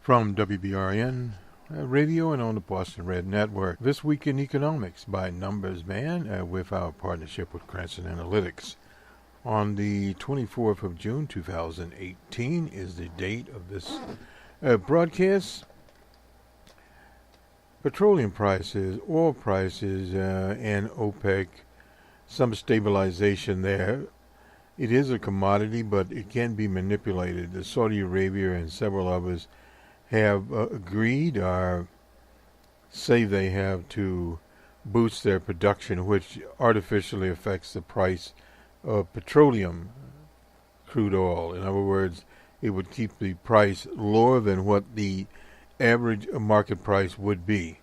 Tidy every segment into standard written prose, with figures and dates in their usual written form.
From WBRN Radio and on the Bostonred Network. This Week in Economics by Numbers Man with our partnership with Cranston Analytics. On the 24th of June 2018 is the date of this broadcast. Petroleum prices, oil prices, and OPEC, some stabilization there. It is a commodity, but it can be manipulated. The Saudi Arabia and several others have agreed or say they have to boost their production, which artificially affects the price of petroleum, crude oil. In other words, it would keep the price lower than what the average market price would be.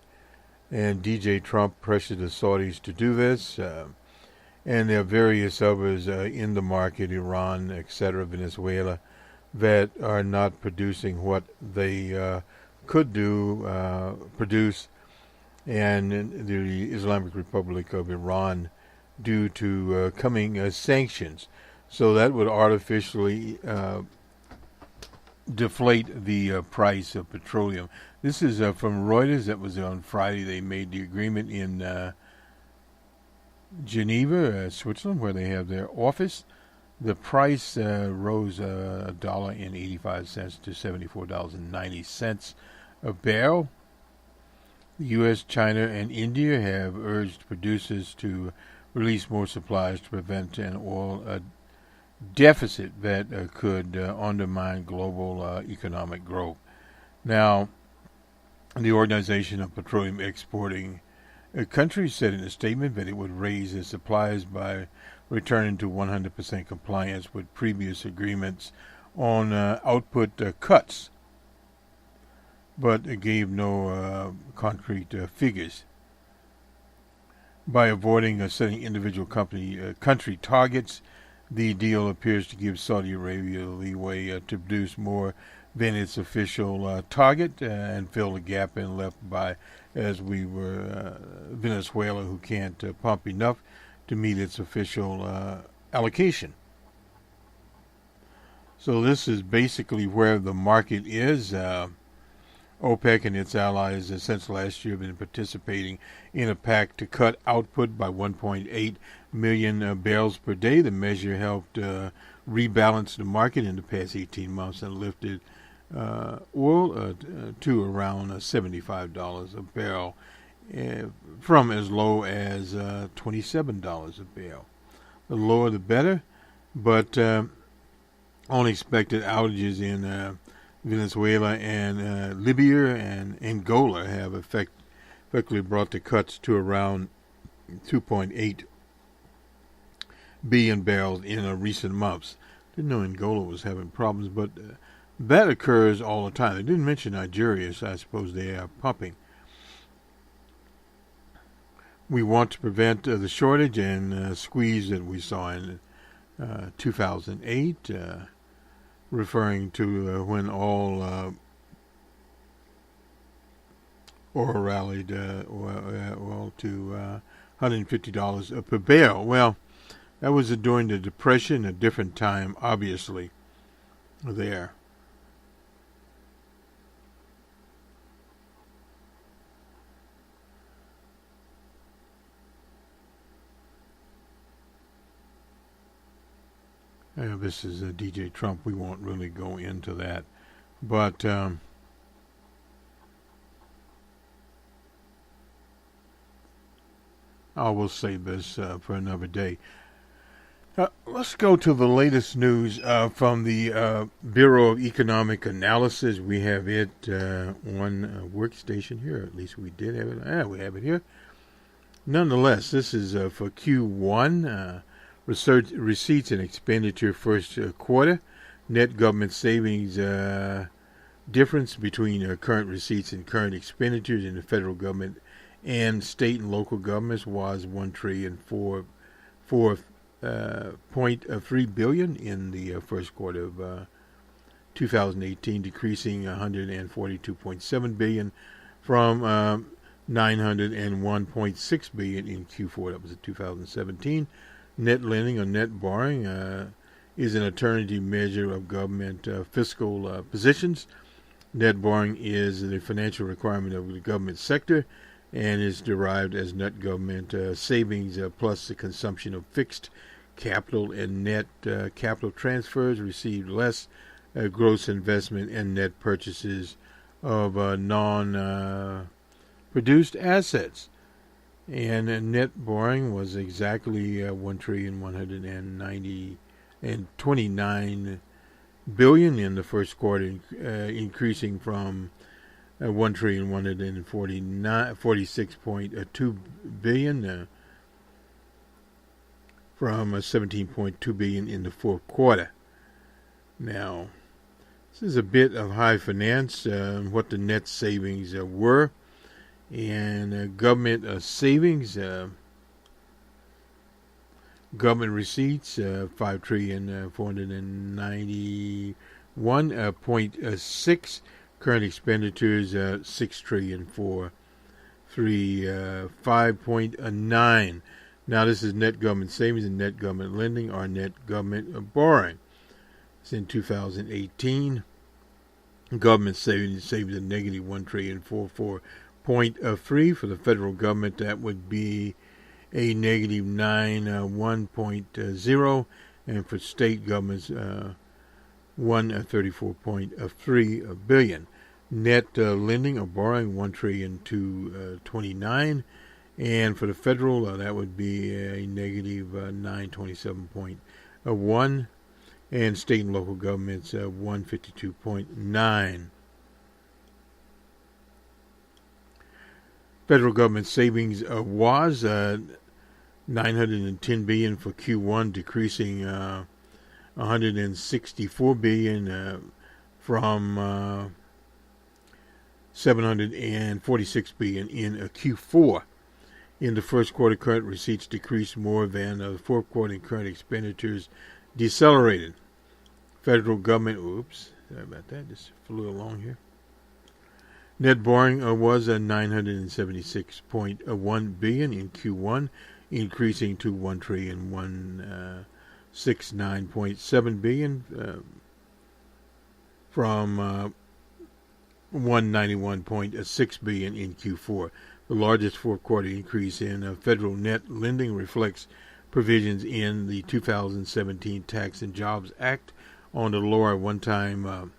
And DJ Trump pressured the Saudis to do this, and there are various others in the market, Iran, etc., Venezuela, that are not producing what they could produce, and the Islamic Republic of Iran due to coming sanctions. So that would artificially deflate the price of petroleum. This is from Reuters. That was on Friday. They made the agreement in Geneva, Switzerland, where they have their office. The price rose $1.85 to $74.90 a barrel. The U.S., China, and India have urged producers to release more supplies to prevent an oil deficit that could undermine global economic growth. Now, the Organization of Petroleum Exporting Countries said in a statement that it would raise its supplies by returning to 100% compliance with previous agreements on output cuts, but it gave no concrete figures. By avoiding setting individual country targets, the deal appears to give Saudi Arabia leeway to produce more than its official target and fill the gap and left by, as we were, Venezuela, who can't pump enough to meet its official allocation. So this is basically where the market is. OPEC and its allies since last year have been participating in a pact to cut output by 1.8 million barrels per day. The measure helped rebalance the market in the past 18 months and lifted oil to around $75 a barrel, from as low as $27 a barrel. The lower the better, but unexpected outages in Venezuela and Libya and Angola have effectively brought the cuts to around 2.8 billion barrels in recent months. Didn't know Angola was having problems, but that occurs all the time. They didn't mention Nigeria, so I suppose they are pumping. We want to prevent the shortage and squeeze that we saw in 2008, referring to when all oil rallied oil to $150 per barrel. Well, that was during the Depression, a different time, obviously, there. This is DJ Trump. We won't really go into that. But I will save this for another day. Let's go to the latest news from the Bureau of Economic Analysis. We have it on workstation here. At least we did have it. We have it here. Nonetheless, this is for Q1. Research, receipts and expenditure first quarter. Net government savings difference between current receipts and current expenditures in the federal government and state and local governments was $1,004.3 billion in the first quarter of 2018, decreasing $142.7 billion from $901.6 billion in Q4. That was in 2017. Net lending or net borrowing is an alternative measure of government fiscal positions. Net borrowing is the financial requirement of the government sector and is derived as net government savings plus the consumption of fixed capital and net capital transfers received less gross investment and net purchases of non-produced assets. And net borrowing was exactly 1,129 billion in the first quarter, increasing from 1,146.2 billion from 17.2 billion in the fourth quarter. Now, this is a bit of high finance, what the net savings were. And government savings, government receipts, 5,491.6. Current expenditures, 6,435.9. Now this is net government savings and net government lending or net government borrowing. It's in 2018. Government savings a negative 1,044.3. For the federal government, that would be a negative 91.0, and for state governments, 134.3 billion. Net lending or borrowing 1,229,000, and for the federal, that would be a negative 927.1, and state and local governments 152.9. Federal government savings was 910 billion for Q1, decreasing 164 billion from 746 billion in Q4. In the first quarter, current receipts decreased more than the fourth quarter, and current expenditures decelerated. Federal government, sorry about that, just flew along here. Net borrowing was 976.1 billion in Q1, increasing to 1,169.7 billion from 191.6 billion in Q4. The largest fourth quarter increase in federal net lending reflects provisions in the 2017 Tax and Jobs Act on the lower one-time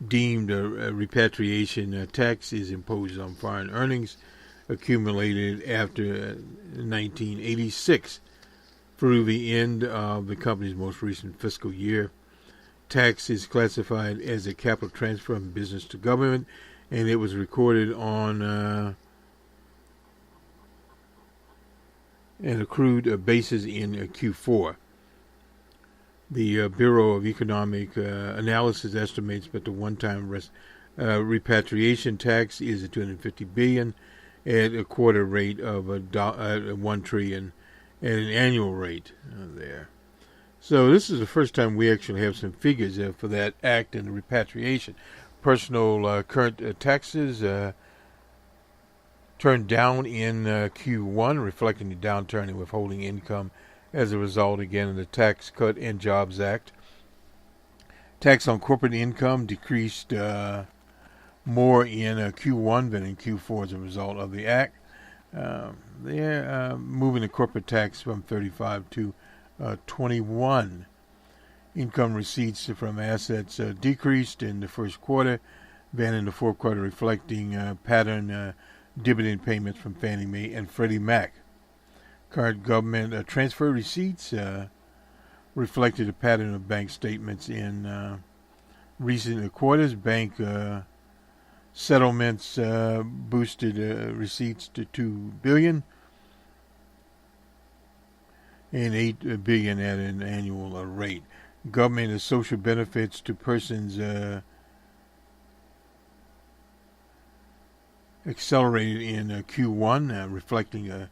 deemed repatriation tax is imposed on foreign earnings accumulated after 1986 through the end of the company's most recent fiscal year. Tax is classified as a capital transfer from business to government, and it was recorded on an accrued basis in Q4. The Bureau of Economic Analysis estimates that the one-time repatriation tax is at 250 billion at a quarter rate of 1 trillion at an annual rate there. So this is the first time we actually have some figures for that act and the repatriation. Personal current taxes turned down in Q1, reflecting the downturn in withholding income as a result, again, of the Tax Cut and Jobs Act. Tax on corporate income decreased more in Q1 than in Q4 as a result of the act. They're moving the corporate tax from 35 to 21. Income receipts from assets decreased in the first quarter than in the fourth quarter, reflecting pattern dividend payments from Fannie Mae and Freddie Mac. Current government transfer receipts reflected a pattern of bank statements in recent quarters. Bank settlements boosted receipts to 2 billion and 8 billion at an annual rate. Government and social benefits to persons accelerated in Q1, reflecting a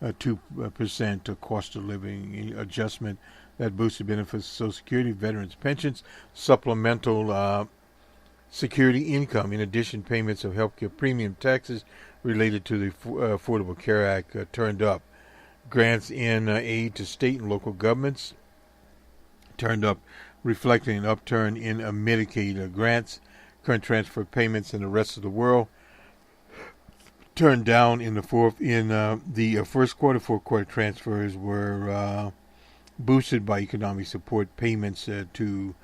2% cost of living adjustment that boosted benefits, Social Security, veterans' pensions, supplemental security income. In addition, payments of healthcare premium taxes related to the Affordable Care Act turned up. Grants in aid to state and local governments turned up, reflecting an upturn in Medicaid grants. current transfer payments in the rest of the world turned down in the first quarter. Fourth quarter transfers were boosted by economic support payments to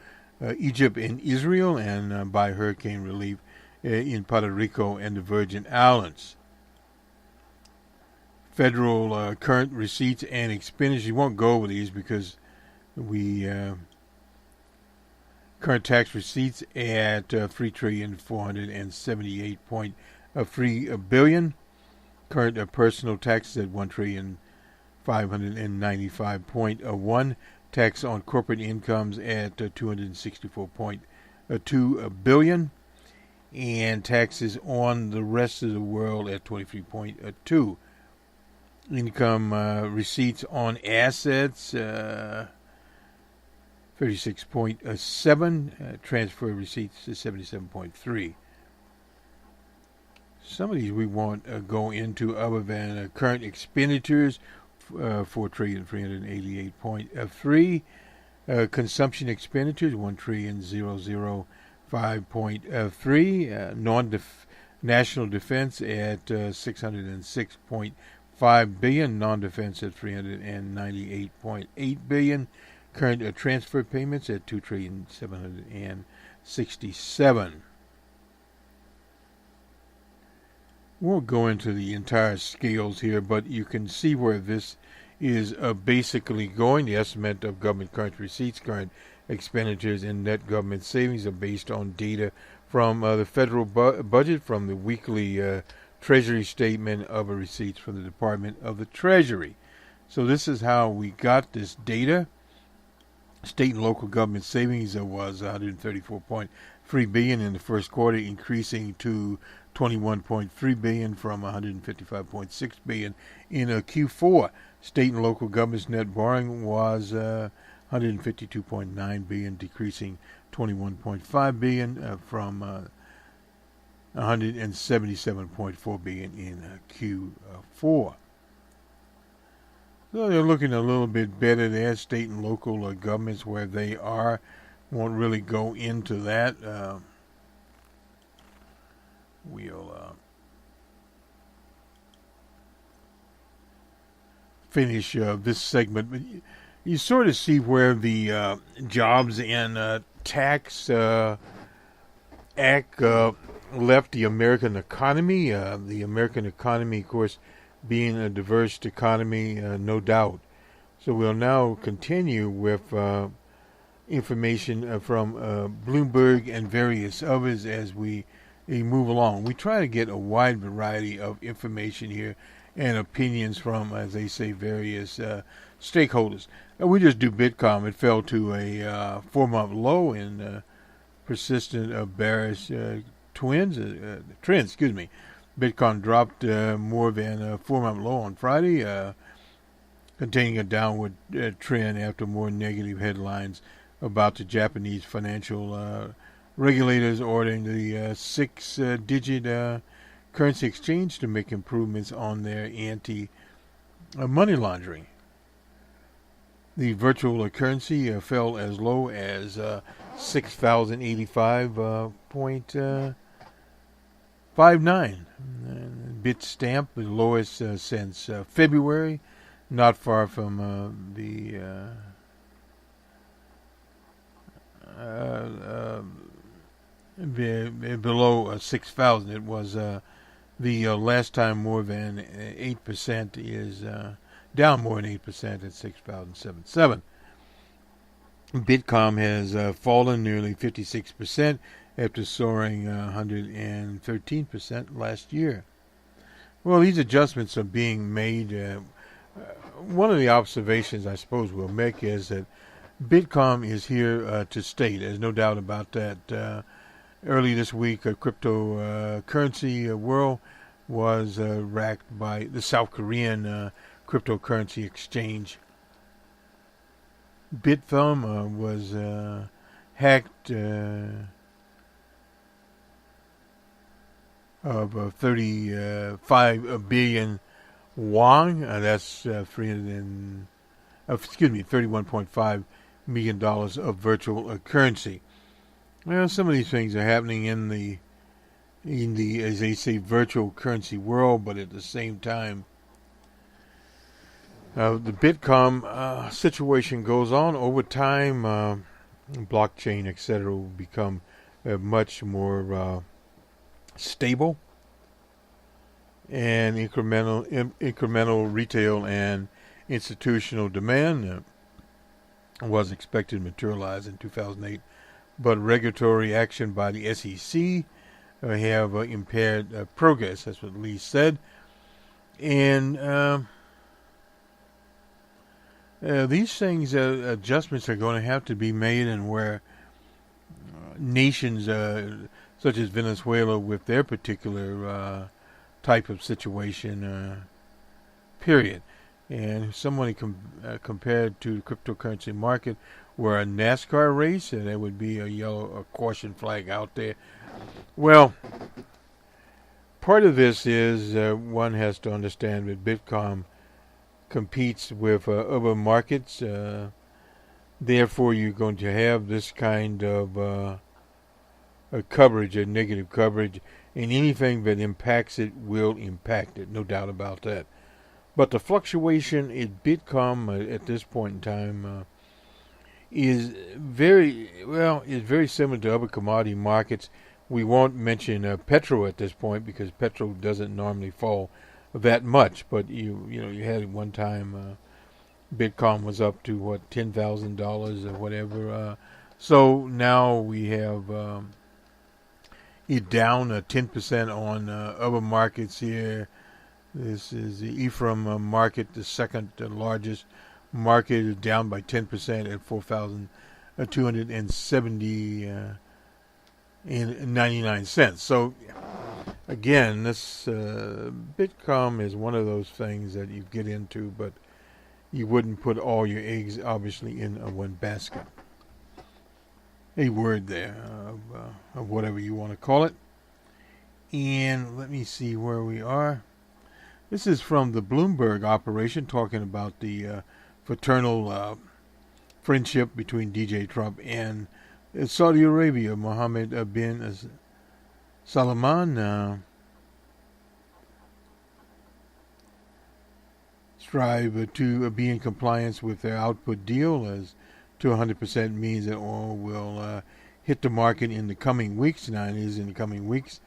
Egypt and Israel, and by hurricane relief in Puerto Rico and the Virgin Islands. Federal current receipts and expenditures. You won't go over these because we current tax receipts at $3,478.3 billion. Current personal taxes at $1,595.1. Tax on corporate incomes at $264.2 billion, and taxes on the rest of the world at 23.2. Income receipts on assets 36.7. Transfer receipts to 77.3. Some of these we won't go into other than current expenditures, $4,388.3. Consumption expenditures, $1,005.3. National defense at $606.5 billion. Non-defense at $398.8 billion. Current transfer payments at $2,767,000,000. Won't go into the entire scales here, but you can see where this is basically going. The estimate of government current receipts, current expenditures, and net government savings are based on data from the federal budget, from the weekly Treasury statement of receipts from the Department of the Treasury. So this is how we got this data. State and local government savings was $134.3 billion in the first quarter, increasing to $21.3 billion from $155.6 billion in Q4. State and local government's net borrowing was $152.9 billion, decreasing $21.5 billion from $177.4 billion in Q4. So they're looking a little bit better there. State and local governments where they are. Won't really go into that. We'll finish this segment. But you sort of see where the Jobs and Tax Act left the American economy. The American economy, of course, being a diverse economy, no doubt. So we'll now continue with information from Bloomberg and various others as we move along. We try to get a wide variety of information here and opinions from, as they say, various stakeholders. We just do Bitcoin. It fell to a 4-month low in persistent bearish trends. Bitcoin dropped more than a 4-month low on Friday, containing a downward trend after more negative headlines about the Japanese financial regulators ordering the 6-digit currency exchange to make improvements on their anti-money laundering. The virtual currency fell as low as 6,085.59. Bitstamp, the lowest since February, not far from below 6,000. It was the last time more than 8% is down more than 8% at 6,077. Bitcoin has fallen nearly 56% after soaring 113% last year. Well, these adjustments are being made. One of the observations I suppose we'll make is that Bitcoin is here to stay. There's no doubt about that. Early this week, cryptocurrency world was racked by the South Korean cryptocurrency exchange. Bithumb was hacked of 35 billion won. That's $31.5 million of virtual currency. Well, some of these things are happening in the as they say, virtual currency world, but at the same time, the Bitcoin situation goes on over time. Blockchain, etc., will become much more stable, and incremental retail and institutional demand was expected to materialize in 2008, but regulatory action by the SEC have impaired progress. That's what Lee said, and these things, adjustments are going to have to be made, and where nations such as Venezuela, with their particular type of situation, period. And somebody compared to the cryptocurrency market, where a NASCAR race, and there would be a caution flag out there. Well, part of this is one has to understand that Bitcoin competes with other markets. Therefore, you're going to have this kind of a coverage, a negative coverage, and anything that impacts it will impact it, no doubt about that. But the fluctuation in Bitcoin at this point in time is very similar to other commodity markets. We won't mention petrol at this point, because petrol doesn't normally fall that much. But you had one time Bitcoin was up to what, $10,000 or whatever. So now we have it down 10% on other markets here. This is the Ephraim market, the second largest market, is down by 10% at 4,270.99 cents. So again, this Bitcoin is one of those things that you get into, but you wouldn't put all your eggs, obviously, in one basket. A word there of whatever you want to call it. And let me see where we are. This is from the Bloomberg operation, talking about the fraternal friendship between DJ Trump and Saudi Arabia. Mohammed bin Salman strive to be in compliance with their output deal, as to 100% means that oil will hit the market in the coming weeks. Now it is in the coming weeks.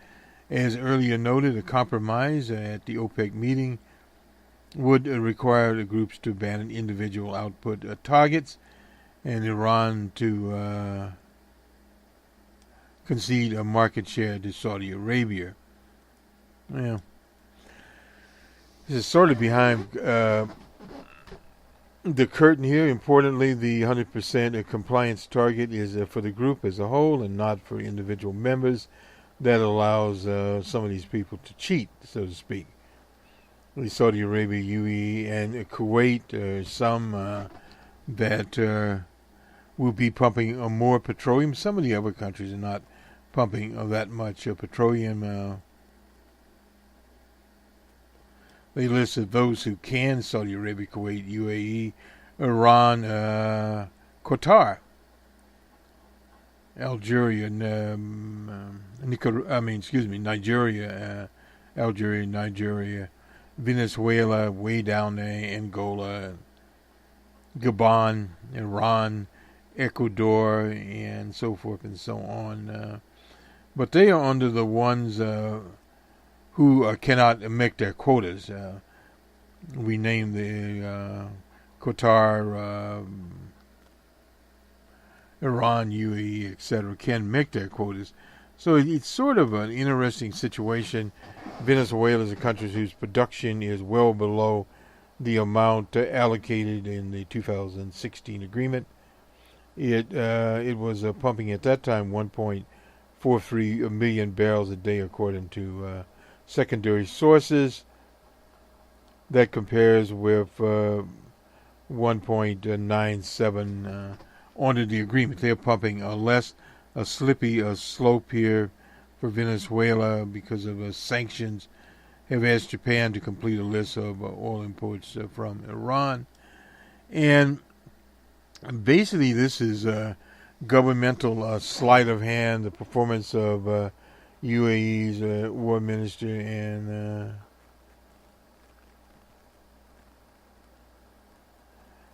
As earlier noted, a compromise at the OPEC meeting would require the groups to abandon individual output targets, and Iran to concede a market share to Saudi Arabia. Yeah. This is sort of behind the curtain here. Importantly, the 100% compliance target is for the group as a whole and not for individual members. That allows some of these people to cheat, so to speak. Saudi Arabia, UAE, and Kuwait, some that will be pumping more petroleum. Some of the other countries are not pumping that much petroleum. They listed those who can: Saudi Arabia, Kuwait, UAE, Iran, Qatar, Algeria, Nigeria, Algeria, Nigeria, Venezuela, way down there, Angola, Gabon, Iran, Ecuador, and so forth and so on. But they are under the ones who cannot make their quotas. We name the Qatar, Iran, UAE, etc., can make their quotas. So it's sort of an interesting situation. Venezuela is a country whose production is well below the amount allocated in the 2016 agreement. It was pumping at that time 1.43 million barrels a day, according to secondary sources. That compares with 1.97 under the agreement. They're pumping a slippy slope here for Venezuela because of sanctions. Have asked Japan to complete a list of oil imports from Iran. And basically this is governmental sleight of hand, the performance of UAE's war minister, and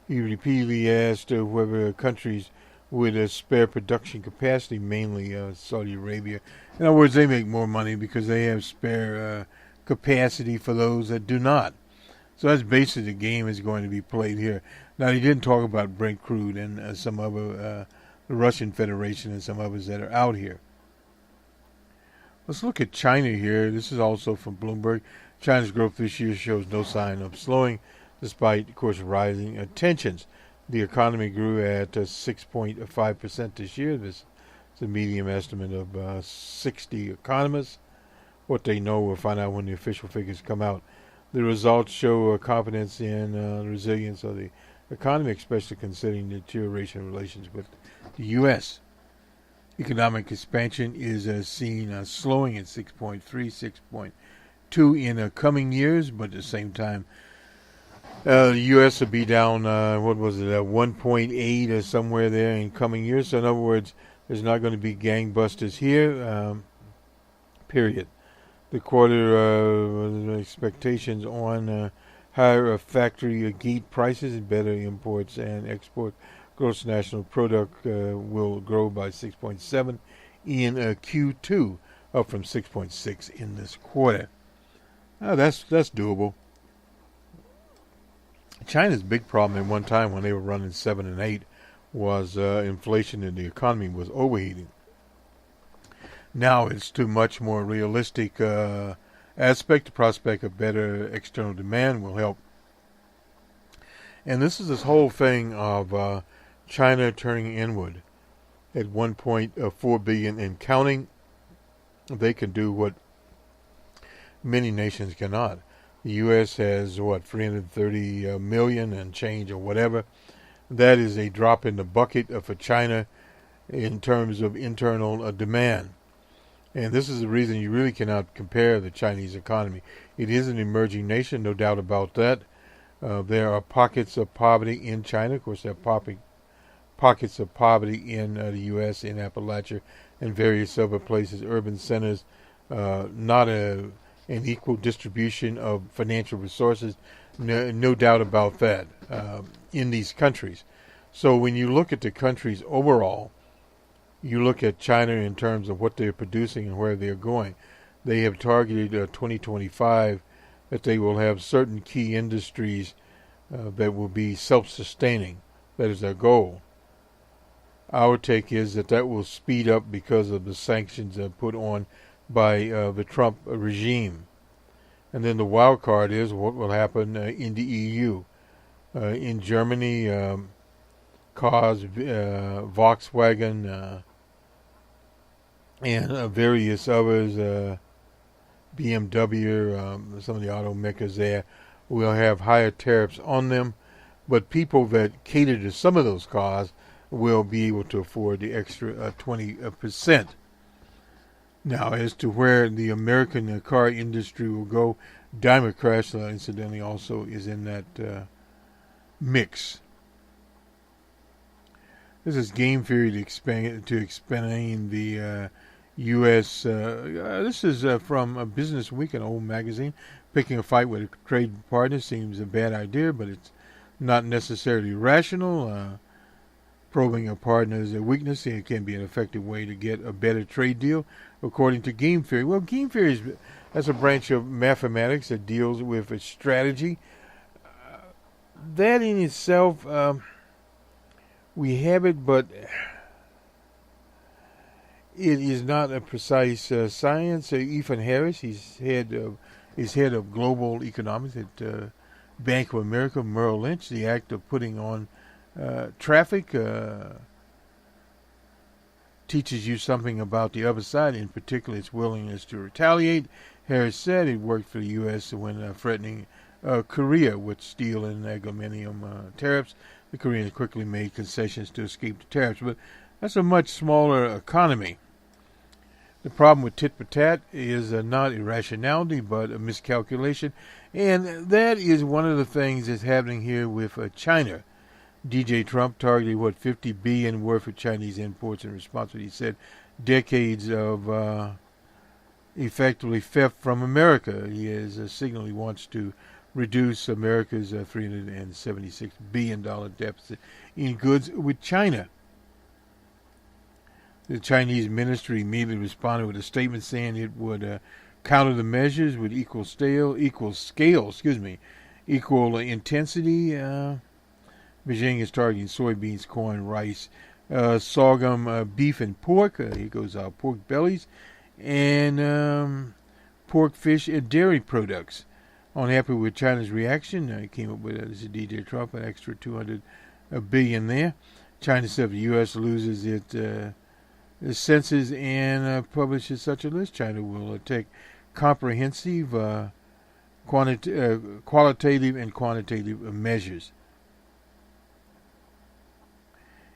he repeatedly asked whether countries would spare production capacity, mainly Saudi Arabia. In other words, they make more money because they have spare capacity for those that do not. So that's basically the game is going to be played here. Now, he didn't talk about Brent crude and some other, the Russian Federation and some others that are out here. Let's look at China here. This is also from Bloomberg. China's growth this year shows no sign of slowing, despite, of course, rising tensions. The economy grew at 6.5% this year. This is a medium estimate of 60 economists. What they know, we'll find out when the official figures come out. The results show confidence in the resilience of the economy, especially considering the deterioration of relations with the U.S. Economic expansion is seen slowing at 6.3, 6.2 in coming years, but at the same time, the U.S. will be down, 1.8 or somewhere there in coming years. So in other words, there's not going to be gangbusters here, period. The quarter expectations on higher factory gate prices and better imports and export. Gross national product will grow by 6.7 in Q2, up from 6.6 in this quarter. That's doable. China's big problem at one time when they were running 7 and 8 was inflation in the economy was overheating. Now it's to much more realistic aspect. The prospect of better external demand will help. And this is this whole thing of China turning inward at 1.4 billion and counting. They can do what many nations cannot. The U.S. has, 330 million and change or whatever. That is a drop in the bucket for China in terms of internal demand. And this is the reason you really cannot compare the Chinese economy. It is an emerging nation, no doubt about that. There are pockets of poverty in China. Of course, there are pockets of poverty in the U.S., in Appalachia, and various other places, urban centers. Not an equal distribution of financial resources, no doubt about that, in these countries. So when you look at the countries overall, you look at China in terms of what they're producing and where they're going. They have targeted 2025 that they will have certain key industries that will be self-sustaining. That is their goal. Our take is that will speed up because of the sanctions put on by the Trump regime. And then the wild card is what will happen in the EU. In Germany, cars, Volkswagen, and various others, BMW, some of the automakers there, will have higher tariffs on them. But people that cater to some of those cars will be able to afford the extra 20%. Now, as to where the American car industry will go, Daimler Chrysler, incidentally, also is in that mix. This is game theory to explain the U.S. This is from Business Week, an old magazine. Picking a fight with a trade partner seems a bad idea, but it's not necessarily rational. Probing a partner's weakness, it can be an effective way to get a better trade deal, according to game theory. Well, game theory that's a branch of mathematics that deals with strategy. That in itself, we have it, but it is not a precise science. Ethan Harris, he's head of global economics at Bank of America, Merrill Lynch. The act of putting on traffic teaches you something about the other side, in particular its willingness to retaliate. Harris said it worked for the U.S. when threatening Korea with steel and aluminum tariffs. The Koreans quickly made concessions to escape the tariffs, but that's a much smaller economy. The problem with tit for tat is not irrationality, but a miscalculation, and that is one of the things that's happening here with China. DJ Trump targeted, 50 billion worth of Chinese imports in response to what he said decades of effectively theft from America. He has signaled he wants to reduce America's $376 billion deficit in goods with China. The Chinese ministry immediately responded with a statement saying it would counter the measures with equal intensity. Beijing is targeting soybeans, corn, rice, sorghum, beef, and pork. Here goes our pork bellies, and pork, fish, and dairy products. Unhappy with China's reaction, he came up with, this is DJ Trump, an extra $200 billion there. China said the U.S. loses its census and publishes such a list. China will take comprehensive qualitative and quantitative measures.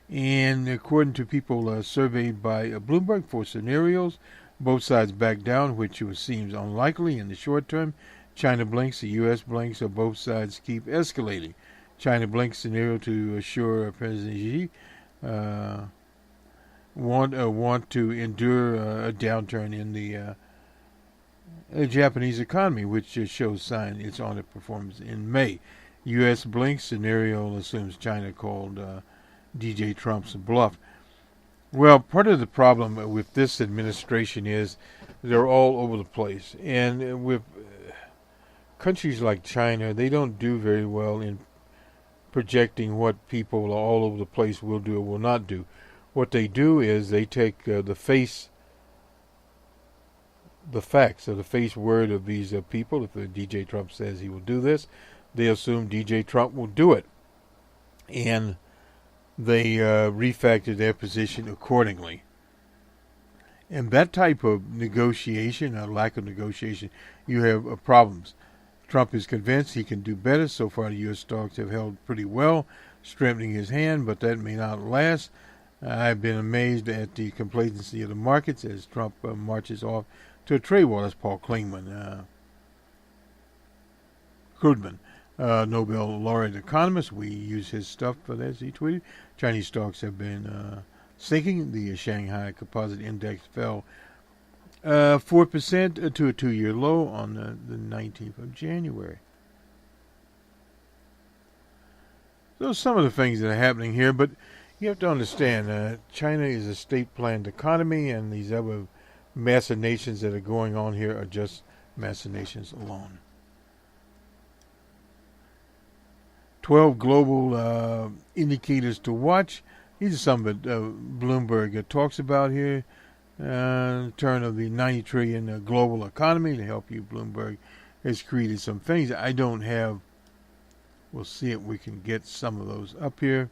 And according to people surveyed by Bloomberg, 4 scenarios, both sides back down, which seems unlikely in the short term. China blinks, the U.S. blinks, or both sides keep escalating. China blinks scenario to assure President Xi want to endure a downturn in the Japanese economy, which shows sign it's on a performance in May. U.S. blinks scenario assumes China called DJ Trump's bluff. Well, part of the problem with this administration is they're all over the place. And with countries like China, they don't do very well in projecting what people all over the place will do or will not do. What they do is they take the facts or the face word of these people. If DJ Trump says he will do this, they assume DJ Trump will do it. And they refactor their position accordingly. And that type of negotiation, or lack of negotiation, you have problems. Trump is convinced he can do better. So far, the U.S. stocks have held pretty well, strengthening his hand, but that may not last. I've been amazed at the complacency of the markets as Trump marches off to a trade war. That's Paul Krugman, Nobel laureate economist. We use his stuff for that, as he tweeted. Chinese stocks have been sinking. The Shanghai Composite Index fell 4% to a 2-year low on the 19th of January. Those are some of the things that are happening here, but you have to understand, China is a state-planned economy, and these other machinations that are going on here are just machinations alone. 12 global indicators to watch. These are some that Bloomberg talks about here. Turn of the 90 trillion global economy to help you. Bloomberg has created some things. I don't have. We'll see if we can get some of those up here.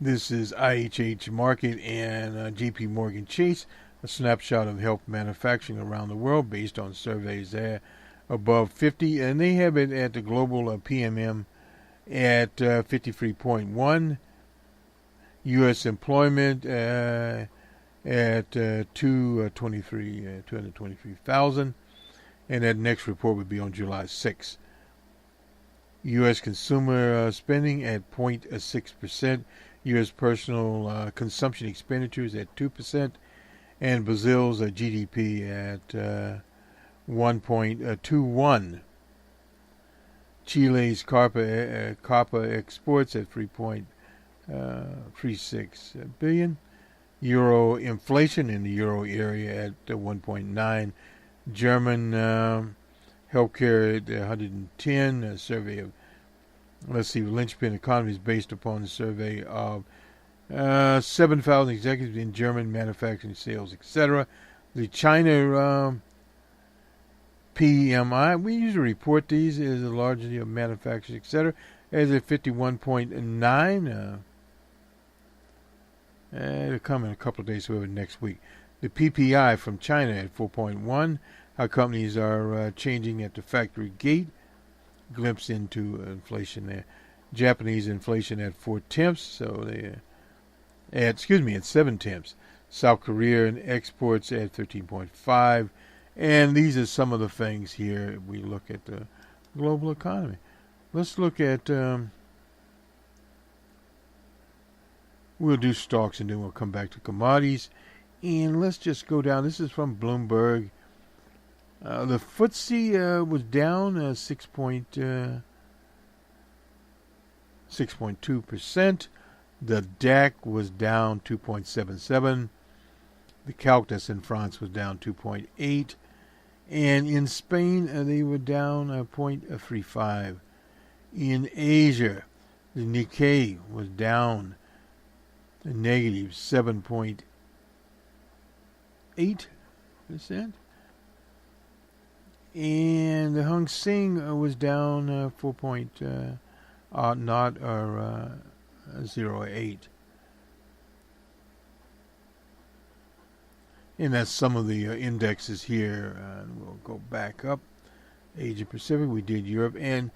This is IHH Market and JP Morgan Chase, a snapshot of health manufacturing around the world based on surveys there above 50, and they have it at the global PMM at 53.1. U.S. employment at 223,000, and that next report would be on July 6th. U.S. consumer spending at 0.6%. U.S. personal consumption expenditures at 2%, and Brazil's GDP at 1.21. Chile's copper exports at 3.36 billion. Euro inflation in the euro area at 1.9. German healthcare at 110. A survey of, linchpin economies based upon the survey of 7,000 executives in German manufacturing, sales, etc. The China PMI, we usually report these as the largely of manufacturers, etc., as at 51.9. It'll come in a couple of days, so next week. The PPI from China at 4.1. How companies are changing at the factory gate. Glimpse into inflation there. Japanese inflation at 4/10, so they at 7/10. South Korea and exports at 13.5. And these are some of the things here if we look at the global economy. Let's look at, we'll do stocks and then we'll come back to commodities. And let's just go down. This is from Bloomberg. The FTSE was down 6.2%. The DAC was down 2.77. The CAC, that's in France, was down 2.8. And in Spain, they were down 0.35. In Asia, the Nikkei was down a negative 7.8%. And the Hang Seng was down 4.08. And that's some of the indexes here. And we'll go back up. Asia Pacific, we did Europe. And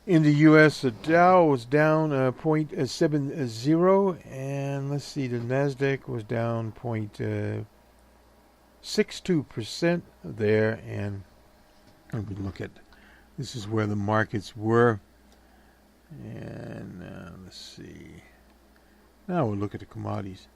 in the U.S., the Dow was down 0.70. And let's see, the NASDAQ was down 0.62% there. And we look at, this is where the markets were. And let's see. Now we'll look at the commodities.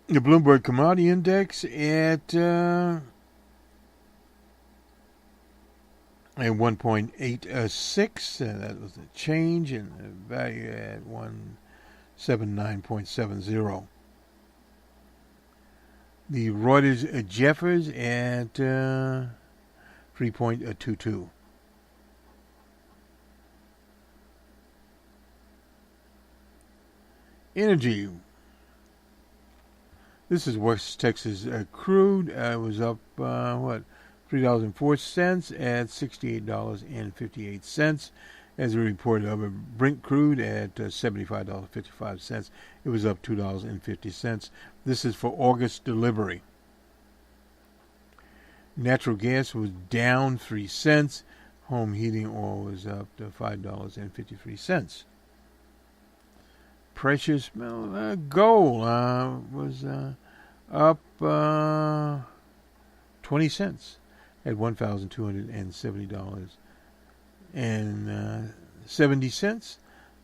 The Bloomberg Commodity Index at 1.86. That was a change in the value at 179.70. The Reuters Jeffers at 3.22. Energy. This is West Texas crude. It was up, $3.04 at $68.58. As we reported of Brent crude at $75.55. It was up $2.50. This is for August delivery. Natural gas was down 3 cents. Home heating oil was up to $5.53. Precious metal, gold was up 20 cents at $1,270.70.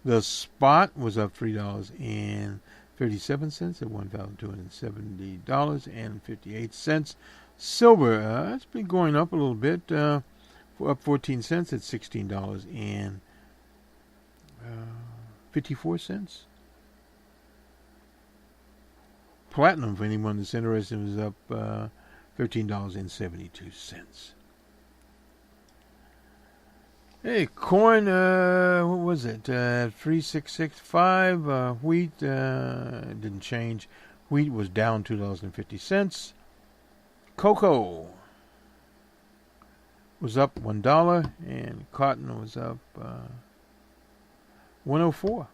The spot was up $3.37 at $1,270.58. Silver, it's been going up a little bit, up 14 cents at $16.54. Platinum, for anyone that's interested, was up $13.72. Hey, corn, what was it? 3.665. Wheat didn't change. Wheat was down $2.50. Cocoa was up $1, and cotton was up $1.04.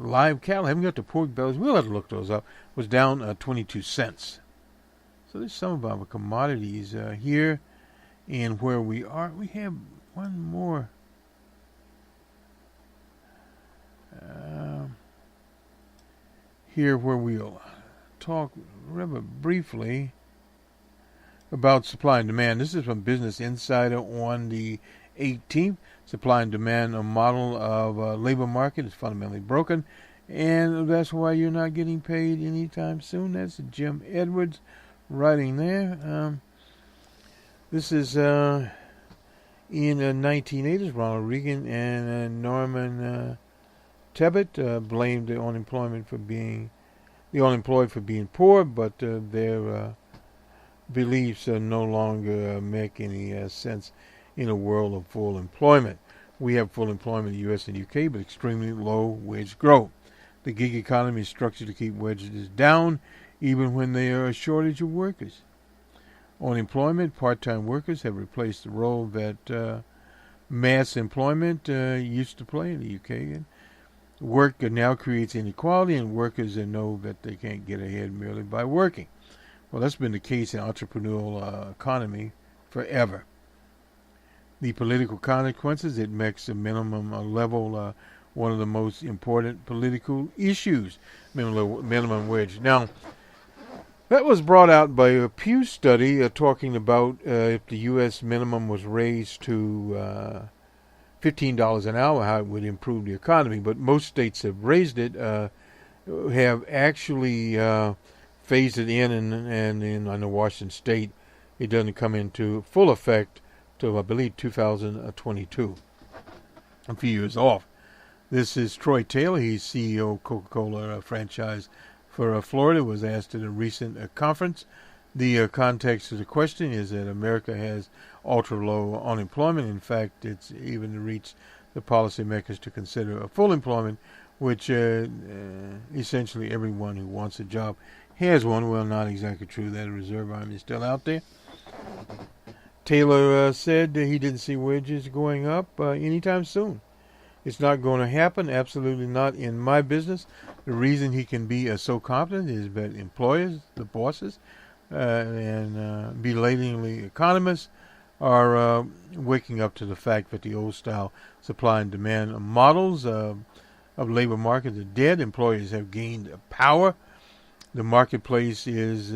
Live cattle, haven't got the pork bellies, we'll have to look those up, was down 22 cents. So there's some of our commodities here. And where we are, we have one more. Here where we'll talk rather briefly about supply and demand. This is from Business Insider on the 18th. Supply and demand, a model of labor market is fundamentally broken, and that's why you're not getting paid anytime soon. That's Jim Edwards writing there. This is in the 1980s. Ronald Reagan and Norman Tebbit blamed the unemployed for being poor, but their beliefs no longer make any sense in a world of full employment. We have full employment in the U.S. and UK, but extremely low wage growth. The gig economy is structured to keep wages down, even when there are a shortage of workers. Unemployment, part-time workers have replaced the role that mass employment used to play in the UK. Work now creates inequality, and workers know that they can't get ahead merely by working. Well, that's been the case in entrepreneurial economy forever. The political consequences, it makes a minimum level one of the most important political issues, minimum wage. Now, that was brought out by a Pew study talking about if the U.S. minimum was raised to $15 an hour, how it would improve the economy. But most states have raised it, have actually phased it in, and in I know Washington State, it doesn't come into full effect till, I believe, 2022, a few years off. This is Troy Taylor. He's CEO of Coca-Cola franchise for Florida, was asked at a recent conference. The context of the question is that America has ultra-low unemployment. In fact, it's even reached the policymakers to consider a full employment, which essentially everyone who wants a job has one. Well, not exactly true. That reserve army is still out there. Taylor said he didn't see wages going up anytime soon. It's not going to happen, absolutely not in my business. The reason he can be so confident is that employers, the bosses, and belatingly economists are waking up to the fact that the old-style supply and demand models of labor markets are dead. Employers have gained power. The marketplace is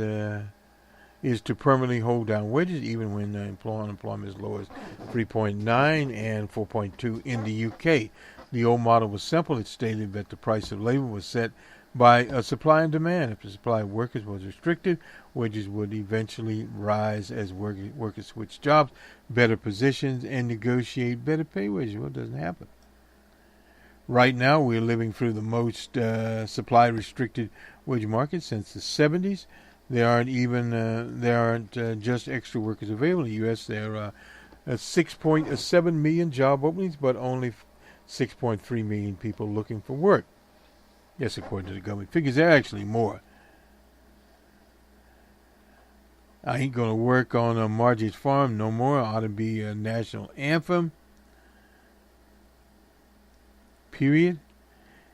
to permanently hold down wages, even when unemployment is low as 3.9 and 4.2 in the UK. The old model was simple. It stated that the price of labor was set by supply and demand. If the supply of workers was restricted, wages would eventually rise as workers switch jobs, better positions, and negotiate better pay wages. Well, it doesn't happen. Right now, we're living through the most supply-restricted wage market since the 70s. There aren't just extra workers available. In the U.S., there are 6.7 million job openings, but only 6.3 million people looking for work. Yes, according to the government figures, there are actually more. I ain't going to work on Margie's farm no more. Ought to be a national anthem. Period.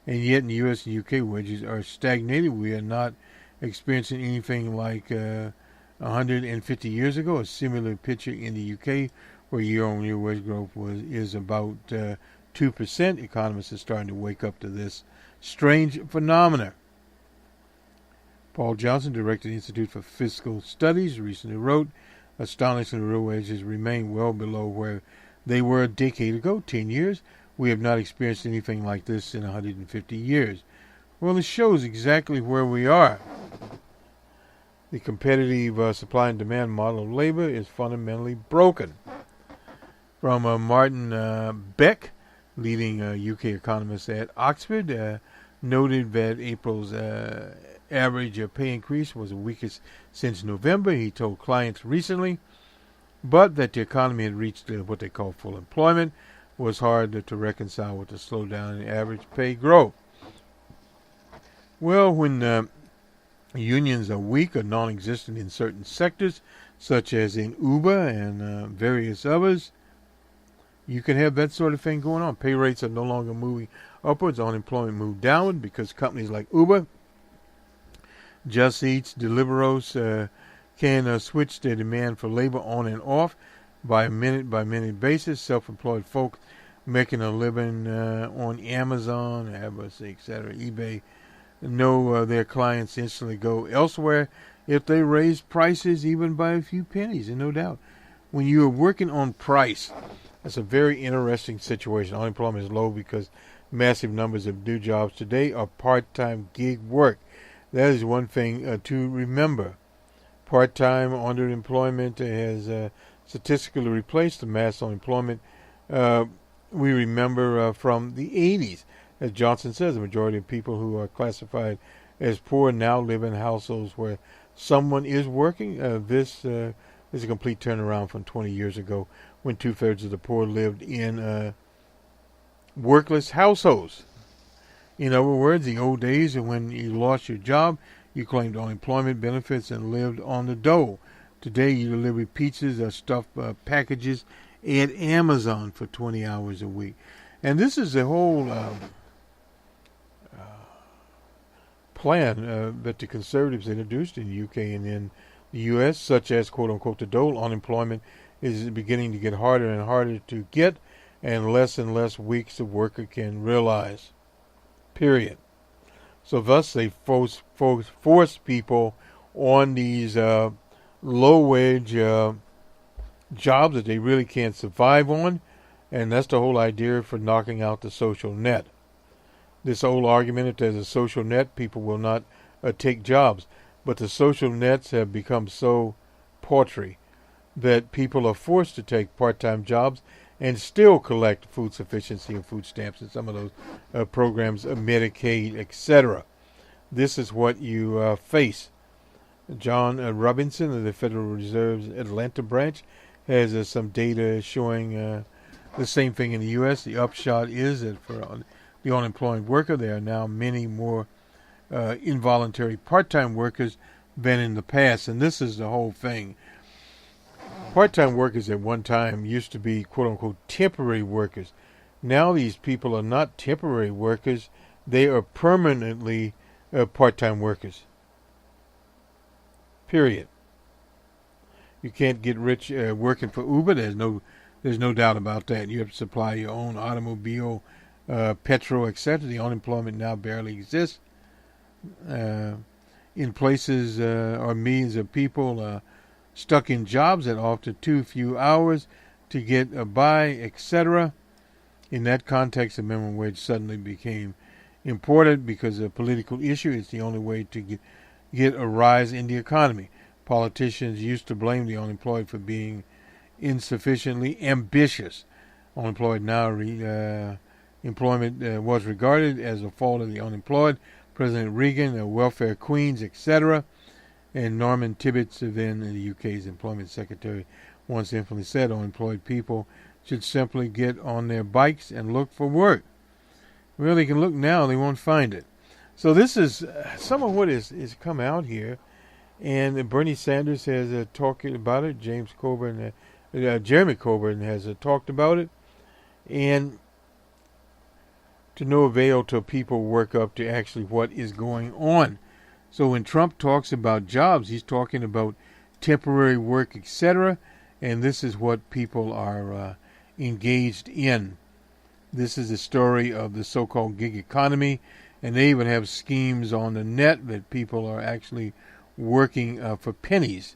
And yet in the U.S. and UK, wages are stagnated. We are not experiencing anything like 150 years ago. A similar picture in the UK, where year-on-year wage growth is about 2%. Economists are starting to wake up to this strange phenomena. Paul Johnson, director of the Institute for Fiscal Studies, recently wrote, astonishingly, real wages remain well below where they were a decade ago, 10 years. We have not experienced anything like this in 150 years. Well, it shows exactly where we are. The competitive supply and demand model of labor is fundamentally broken. From Martin Beck, leading UK economist at Oxford, noted that April's average pay increase was the weakest since November. He told clients recently, but that the economy had reached what they call full employment was hard to reconcile with the slowdown in average pay growth. Well, when unions are weak or non-existent in certain sectors, such as in Uber and various others, you can have that sort of thing going on. Pay rates are no longer moving upwards. Unemployment moved downward because companies like Uber, Just Eats, Deliveroo can switch their demand for labor on and off by a minute basis. Self-employed folks making a living on Amazon, etc., eBay, know their clients instantly go elsewhere if they raise prices even by a few pennies, and no doubt. When you are working on price, that's a very interesting situation. Unemployment is low because massive numbers of new jobs today are part-time gig work. That is one thing to remember. Part-time underemployment has statistically replaced the mass unemployment we remember from the 80s. As Johnson says, the majority of people who are classified as poor now live in households where someone is working. This is a complete turnaround from 20 years ago, when 2/3 of the poor lived in workless households. In other words, the old days when you lost your job, you claimed unemployment benefits and lived on the dole. Today, you deliver pizzas or stuffed packages at Amazon for 20 hours a week. And this is the whole plan that the conservatives introduced in the UK and in the US, such as, quote-unquote, the dole. Unemployment is beginning to get harder and harder to get and less weeks a worker can realize. Period. So thus they force people on these low-wage jobs that they really can't survive on, and that's the whole idea for knocking out the social net. This old argument, if there's a social net, people will not take jobs. But the social nets have become so paltry that people are forced to take part-time jobs and still collect food sufficiency and food stamps and some of those programs, Medicaid, etc. This is what you face. John Robinson of the Federal Reserve's Atlanta branch has some data showing the same thing in the U.S. The upshot is that for the unemployed worker, there are now many more involuntary part-time workers than in the past. And this is the whole thing. Part-time workers at one time used to be quote-unquote temporary workers. Now these people are not temporary workers. They are permanently part-time workers. Period. You can't get rich working for Uber. There's no doubt about that. You have to supply your own automobile, petrol, etc. The unemployment now barely exists. In places are millions of people stuck in jobs that often too few hours to get by, etc. In that context, the minimum wage suddenly became important because of a political issue. It's the only way to get a rise in the economy. Politicians used to blame the unemployed for being insufficiently ambitious. Unemployed now, employment was regarded as a fault of the unemployed. President Reagan, welfare queens, etc. And Norman Tibbetts, then the UK's employment secretary, once infamously said unemployed people should simply get on their bikes and look for work. Well, they can look now, they won't find it. So this is some of what is come out here. And Bernie Sanders has talked about it. Jeremy Corbyn has talked about it. And to no avail till people work up to actually what is going on. So when Trump talks about jobs, he's talking about temporary work, etc. And this is what people are engaged in. This is the story of the so-called gig economy. And they even have schemes on the net that people are actually working for pennies,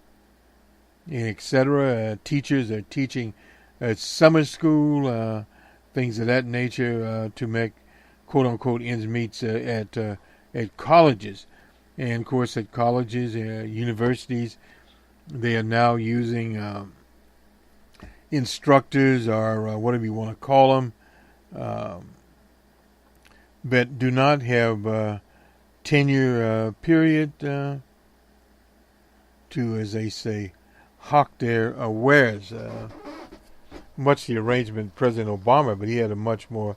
etc. Teachers are teaching at summer school, things of that nature to make quote-unquote ends meet at colleges. And, of course, at colleges, universities, they are now using instructors or whatever you want to call them, that do not have tenure period to, as they say, hawk their wares. Much the arrangement President Obama, but he had a much more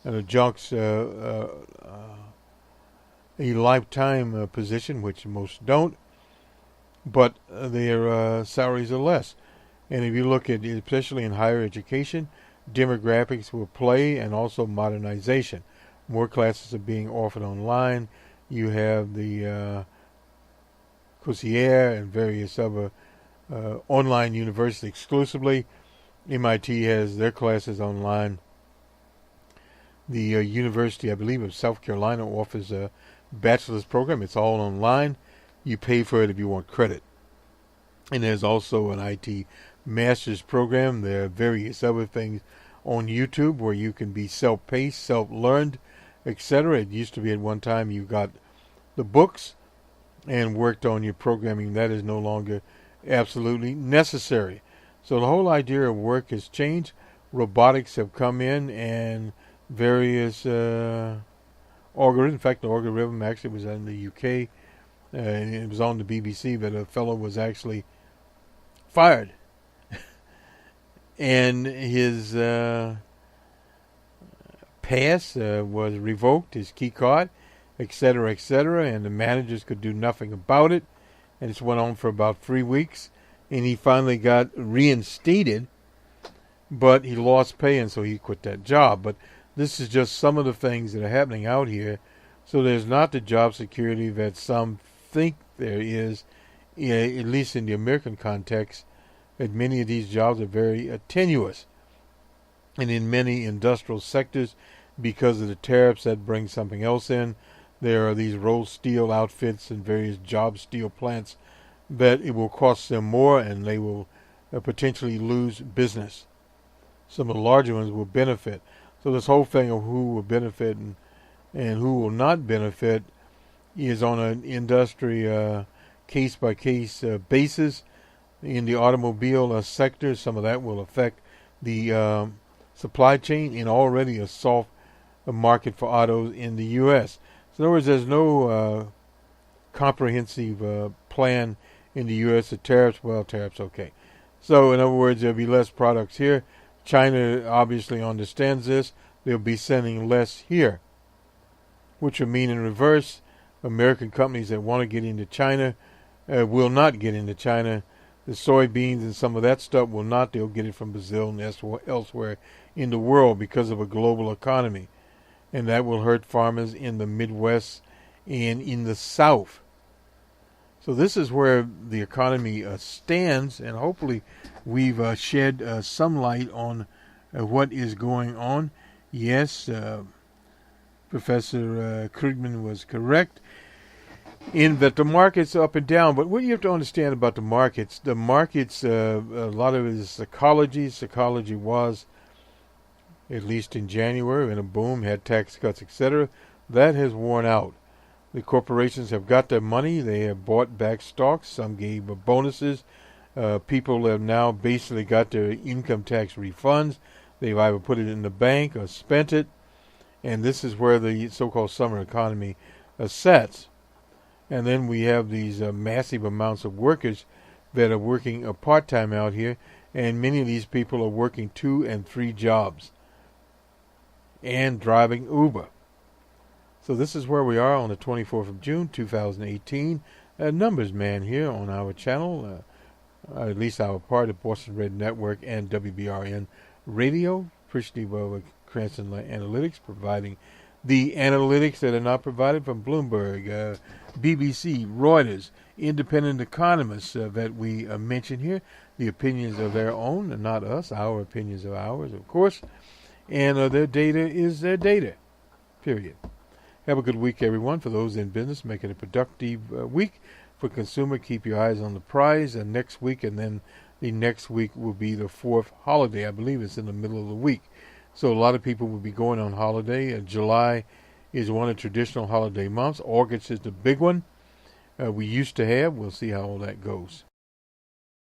adjuncts a lifetime position, which most don't, but their salaries are less. And if you look at, especially in higher education, demographics will play, and also modernization. More classes are being offered online. You have the Coursera and various other online universities exclusively. MIT has their classes online. The University, I believe, of South Carolina offers a bachelor's program. It's all online. You pay for it if you want credit. And there's also an IT master's program. There are various other things on YouTube where you can be self-paced, self-learned, etc. It used to be at one time you got the books and worked on your programming. That is no longer absolutely necessary. So the whole idea of work has changed. Robotics have come in, and various algorithms. In fact, the algorithm actually was in the UK, and it was on the BBC, but a fellow was actually fired. And his pass was revoked, his key card, etc., and the managers could do nothing about it. And this went on for about 3 weeks, and he finally got reinstated, but he lost pay, and so he quit that job. But this is just some of the things that are happening out here. So there's not the job security that some think there is, at least in the American context, that many of these jobs are very tenuous. And in many industrial sectors, because of the tariffs that bring something else in, there are these rolled steel outfits and various job steel plants that it will cost them more and they will potentially lose business. Some of the larger ones will benefit. So this whole thing of who will benefit and who will not benefit is on an industry case-by-case basis. In the automobile sector, some of that will affect the supply chain and already a soft market for autos in the U.S. So in other words, there's no comprehensive plan in the U.S. The tariffs, well, tariffs, okay. So in other words, there'll be less products here. China obviously understands this. They'll be sending less here, which will mean in reverse, American companies that want to get into China will not get into China. The soybeans and some of that stuff will not. They'll get it from Brazil and elsewhere in the world because of a global economy. And that will hurt farmers in the Midwest and in the South. So this is where the economy stands, and hopefully we've shed some light on what is going on. Yes, Professor Krugman was correct in that the market's up and down. But what you have to understand about the markets, a lot of it is psychology. Psychology was, at least in January, in a boom, had tax cuts, etc. That has worn out. The corporations have got their money. They have bought back stocks. Some gave bonuses. People have now basically got their income tax refunds. They've either put it in the bank or spent it. And this is where the so-called summer economy sets. And then we have these massive amounts of workers that are working part-time out here. And many of these people are working 2 and 3 jobs and driving Uber. So this is where we are on the 24th of June, 2018. Numbers man here on our channel, at least our part of Bostonred Network and WBRN Radio. Appreciative of Cranston Analytics providing the analytics that are not provided from Bloomberg, BBC, Reuters, independent economists that we mention here. The opinions are their own, not us. Our opinions are ours, of course. And their data is their data, period. Have a good week, everyone. For those in business, make it a productive week. For consumer, keep your eyes on the prize. And next week, and then the next week will be the 4th holiday. I believe it's in the middle of the week. So a lot of people will be going on holiday. July is one of the traditional holiday months. August is the big one we used to have. We'll see how all that goes.